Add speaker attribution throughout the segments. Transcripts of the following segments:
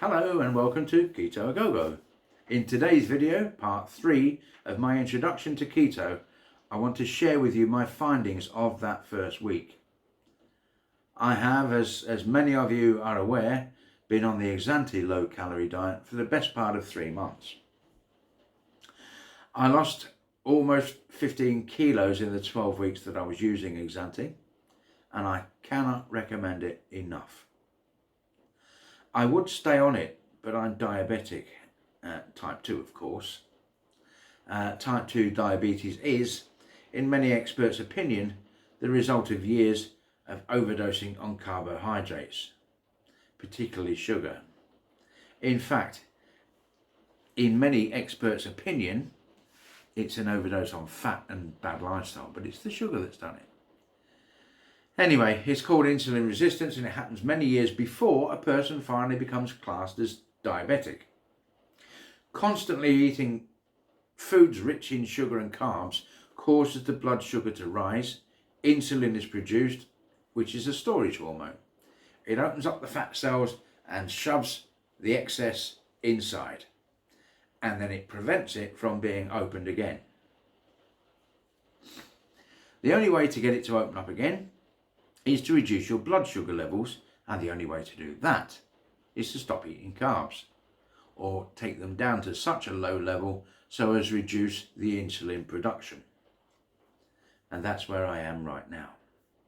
Speaker 1: Hello and welcome to Keto A Go Go. In today's video, part 3 of my introduction to keto, I want to share with you my findings of that first week. I have, as many of you are aware, been on the exante low calorie diet for the best part of 3 months. I lost almost 15 kilos in the 12 weeks that I was using exante, and I cannot recommend it enough. I would stay on it, but I'm diabetic, type 2 of course. Type 2 diabetes is, in many experts' opinion, the result of years of overdosing on carbohydrates, particularly sugar. In fact, in many experts' opinion, it's an overdose on fat and bad lifestyle, but it's the sugar that's done it. Anyway, it's called insulin resistance, and it happens many years before a person finally becomes classed as diabetic. Constantly eating foods rich in sugar and carbs causes the blood sugar to rise. Insulin is produced, which is a storage hormone. It opens up the fat cells and shoves the excess inside, and then it prevents it from being opened again. The only way to get it to open up again is to reduce your blood sugar levels, and the only way to do that is to stop eating carbs or take them down to such a low level so as reduce the insulin production. And that's where I am right now.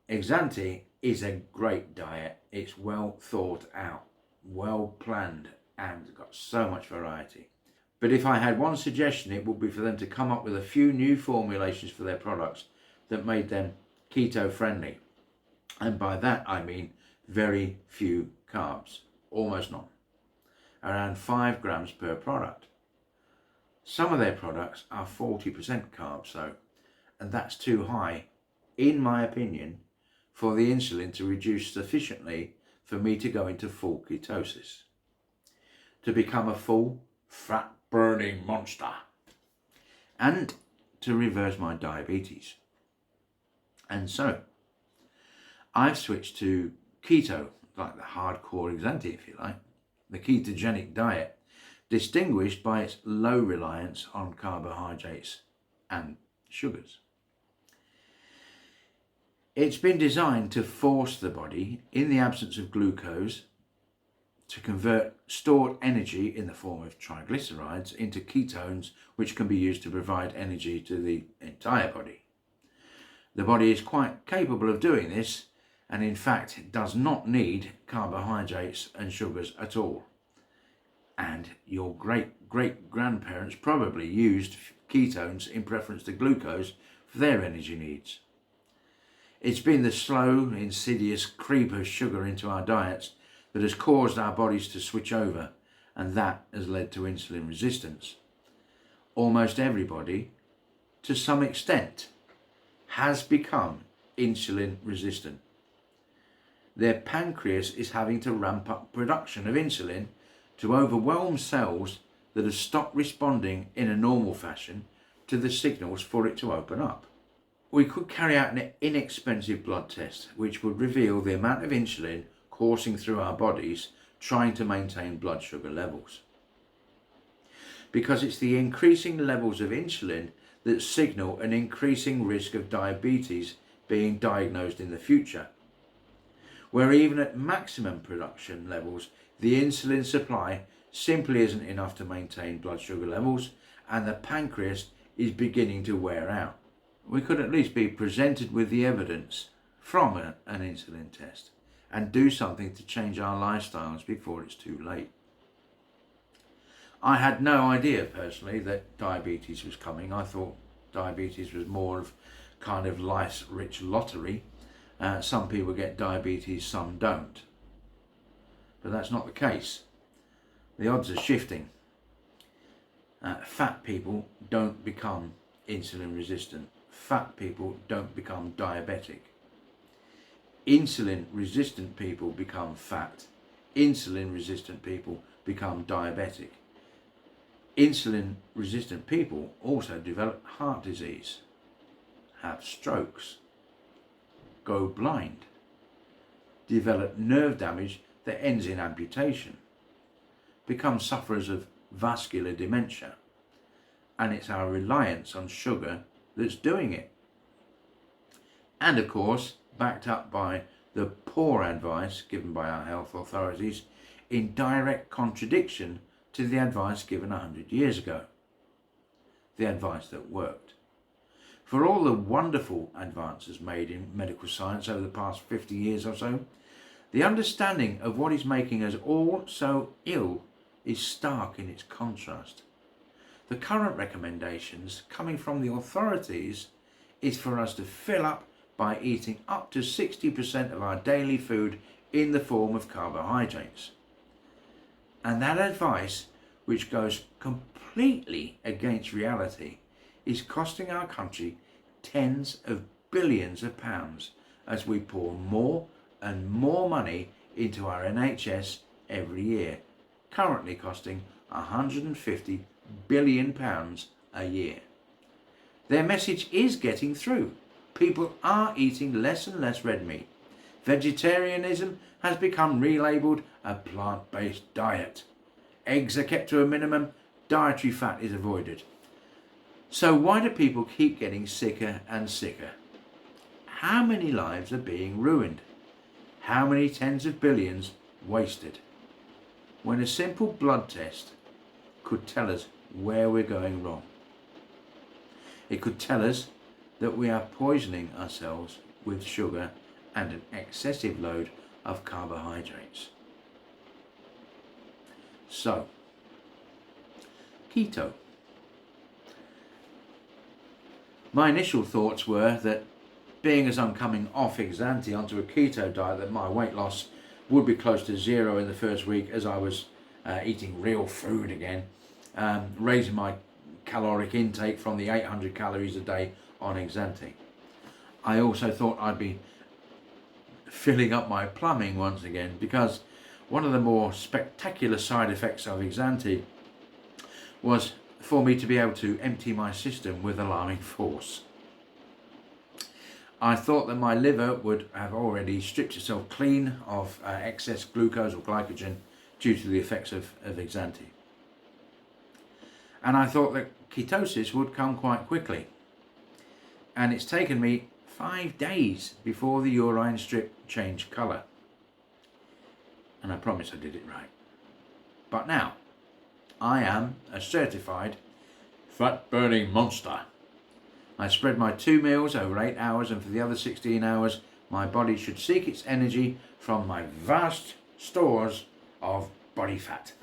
Speaker 1: Exante is a great diet. It's well thought out, well planned, and got so much variety. But if I had one suggestion, it would be for them to come up with a few new formulations for their products that made them keto friendly. And by that I mean very few carbs, almost none, around 5 grams per product. Some of their products are 40% carbs though, and that's too high, in my opinion, for the insulin to reduce sufficiently for me to go into full ketosis, to become a full fat burning monster, and to reverse my diabetes. And so I've switched to keto, like the hardcore exante if you like, the ketogenic diet, distinguished by its low reliance on carbohydrates and sugars. It's been designed to force the body, in the absence of glucose, to convert stored energy in the form of triglycerides into ketones, which can be used to provide energy to the entire body. The body is quite capable of doing this, and in fact does not need carbohydrates and sugars at all. And your great-great-grandparents probably used ketones in preference to glucose for their energy needs. It's been the slow, insidious creep of sugar into our diets that has caused our bodies to switch over, and that has led to insulin resistance. Almost everybody, to some extent, has become insulin resistant. Their pancreas is having to ramp up production of insulin to overwhelm cells that have stopped responding in a normal fashion to the signals for it to open up. We could carry out an inexpensive blood test which would reveal the amount of insulin coursing through our bodies trying to maintain blood sugar levels. Because it's the increasing levels of insulin that signal an increasing risk of diabetes being diagnosed in the future, where even at maximum production levels, the insulin supply simply isn't enough to maintain blood sugar levels, and the pancreas is beginning to wear out. We could at least be presented with the evidence from an insulin test and do something to change our lifestyles before it's too late. I had no idea personally that diabetes was coming. I thought diabetes was more of kind of life's rich lottery. Some people get diabetes, some don't. But that's not the case. The odds are shifting. Fat people don't become insulin resistant. Fat people don't become diabetic. Insulin resistant people become fat. Insulin resistant people become diabetic. Insulin resistant people also develop heart disease, have strokes, go blind, develop nerve damage that ends in amputation. become sufferers of vascular dementia. And it's our reliance on sugar that's doing it. And of course, backed up by the poor advice given by our health authorities, in direct contradiction to the advice given 100 years ago. The advice that worked. For all the wonderful advances made in medical science over the past 50 years or so, the understanding of what is making us all so ill is stark in its contrast. The current recommendations coming from the authorities is for us to fill up by eating up to 60% of our daily food in the form of carbohydrates. And that advice, which goes completely against reality, is costing our country tens of billions of pounds as we pour more and more money into our NHS every year, currently costing £150 billion a year. Their message is getting through. People are eating less and less red meat. Vegetarianism has become relabelled a plant-based diet. Eggs are kept to a minimum, dietary fat is avoided. So why do people keep getting sicker and sicker? How many lives are being ruined? How many tens of billions wasted? When a simple blood test could tell us where we're going wrong. It could tell us that we are poisoning ourselves with sugar and an excessive load of carbohydrates. So, keto. My initial thoughts were that being as I'm coming off exante onto a keto diet, that my weight loss would be close to zero in the first week as I was eating real food again, raising my caloric intake from the 800 calories a day on exante. I also thought I'd be filling up my plumbing once again, because one of the more spectacular side effects of exante was for me to be able to empty my system with alarming force. I thought that my liver would have already stripped itself clean of excess glucose or glycogen due to the effects of exante. And I thought that ketosis would come quite quickly. And it's taken me 5 days before the urine strip changed colour. And I promise I did it right. But now, I am a certified fat-burning monster. I spread my 2 meals over 8 hours, and for the other 16 hours, my body should seek its energy from my vast stores of body fat.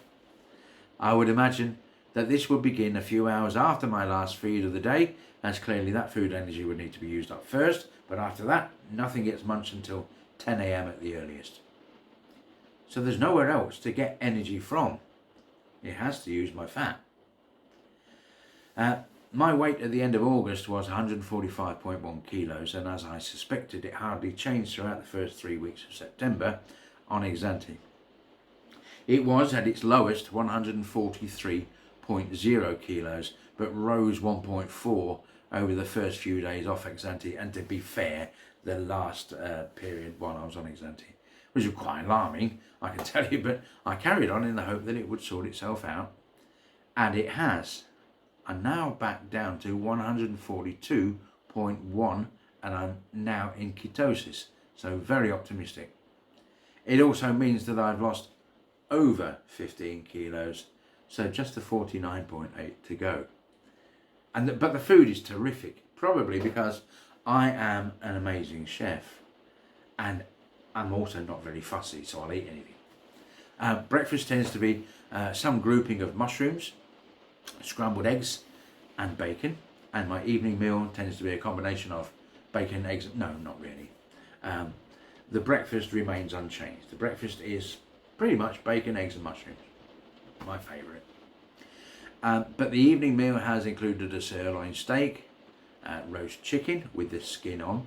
Speaker 1: I would imagine that this would begin a few hours after my last feed of the day, as clearly that food energy would need to be used up first, but after that, nothing gets munched until 10 a.m. at the earliest. So there's nowhere else to get energy from. It has to use my fat. My weight at the end of August was 145.1 kilos, and as I suspected, it hardly changed throughout the first 3 weeks of September on exante. It was at its lowest 143.0 kilos, but rose 1.4 over the first few days off exante, and to be fair, the last period while I was on exante, which was quite alarming, I can tell you, but I carried on in the hope that it would sort itself out, and it has. I'm now back down to 142.1, and I'm now in ketosis, so very optimistic. It also means that I've lost over 15 kilos, so just the 49.8 to go. But the food is terrific, probably because I am an amazing chef, and I'm also not very fussy, so I'll eat anything. Breakfast tends to be some grouping of mushrooms, scrambled eggs and bacon, and my evening meal tends to be a combination of bacon, eggs, no, not really. The breakfast remains unchanged. The breakfast is pretty much bacon, eggs and mushrooms, my favourite. But the evening meal has included a sirloin steak, roast chicken with the skin on,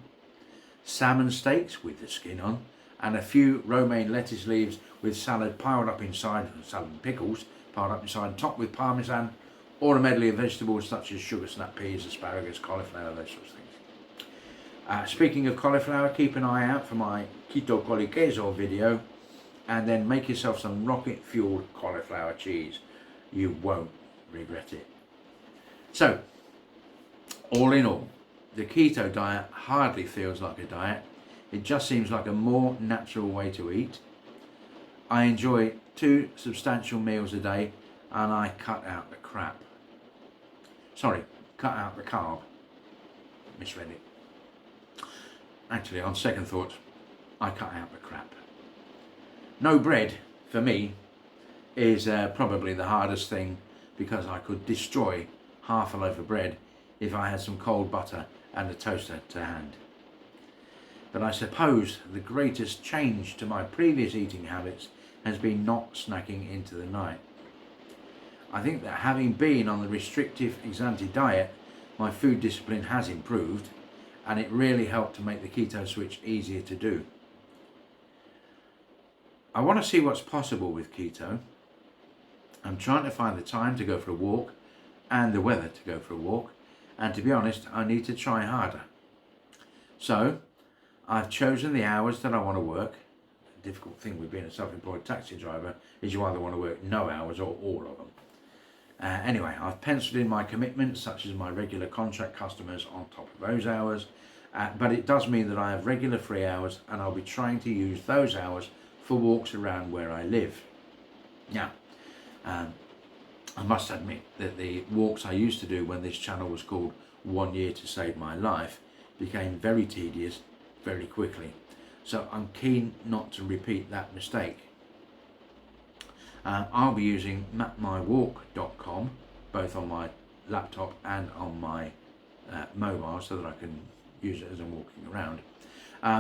Speaker 1: salmon steaks with the skin on, and a few romaine lettuce leaves with salad piled up inside, salad and pickles piled up inside, topped with parmesan, or a medley of vegetables such as sugar snap peas, asparagus, cauliflower, those sorts of things. Speaking of cauliflower, keep an eye out for my Keto con queso video and then make yourself some rocket fueled cauliflower cheese. You won't regret it. So, all in all, the keto diet hardly feels like a diet. It just seems like a more natural way to eat. I enjoy 2 substantial meals a day, and I cut out the crap. Sorry, cut out the carb. Misread it. Actually, on second thought, I cut out the crap. No bread, for me, is probably the hardest thing, because I could destroy half a loaf of bread if I had some cold butter and a toaster to hand. But I suppose the greatest change to my previous eating habits has been not snacking into the night. I think that having been on the restrictive exante diet, my food discipline has improved, and it really helped to make the keto switch easier to do. I want to see what's possible with keto. I'm trying to find the time to go for a walk and the weather to go for a walk, and to be honest, I need to try harder. So I've chosen the hours that I want to work. The difficult thing with being a self-employed taxi driver is you either want to work no hours or all of them. Anyway, I've penciled in my commitments, such as my regular contract customers, on top of those hours, but it does mean that I have regular free hours, and I'll be trying to use those hours for walks around where I live. Now, I must admit that the walks I used to do when this channel was called 1 Year to Save My Life became very tedious very quickly, so I'm keen not to repeat that mistake. I'll be using mapmywalk.com both on my laptop and on my mobile, so that I can use it as I'm walking around,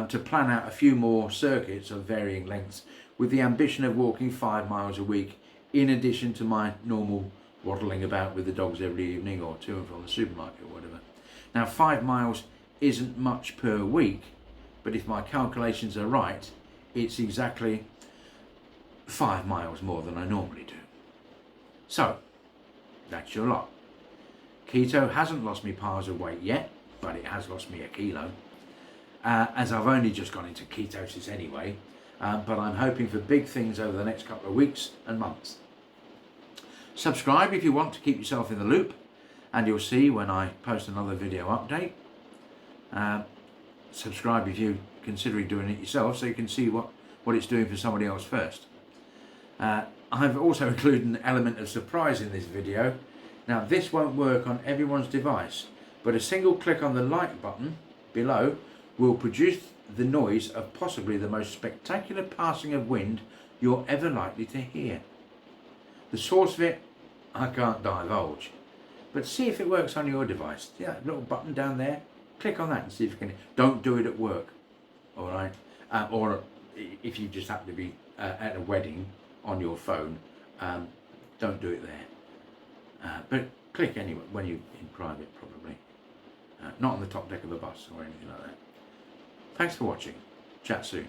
Speaker 1: to plan out a few more circuits of varying lengths, with the ambition of walking 5 miles a week, in addition to my normal waddling about with the dogs every evening, or to and from the supermarket or whatever. Now, 5 miles isn't much per week, but if my calculations are right, it's exactly 5 miles more than I normally do. So, that's your lot. Keto hasn't lost me piles of weight yet, but it has lost me a kilo, as I've only just gone into ketosis anyway, but I'm hoping for big things over the next couple of weeks and months. Subscribe if you want to keep yourself in the loop, and you'll see when I post another video update. Subscribe if you're considering doing it yourself, so you can see what it's doing for somebody else first. I've also included an element of surprise in this video. Now, this won't work on everyone's device, but a single click on the like button below will produce the noise of possibly the most spectacular passing of wind you're ever likely to hear. The source of it, I can't divulge, but see if it works on your device. See that little button down there? Click on that and see if you can. Don't do it at work, all right? Or if you just happen to be at a wedding on your phone, don't do it there. But click anyway when you're in private, probably. Not on the top deck of a bus or anything like that. Thanks for watching. Chat soon.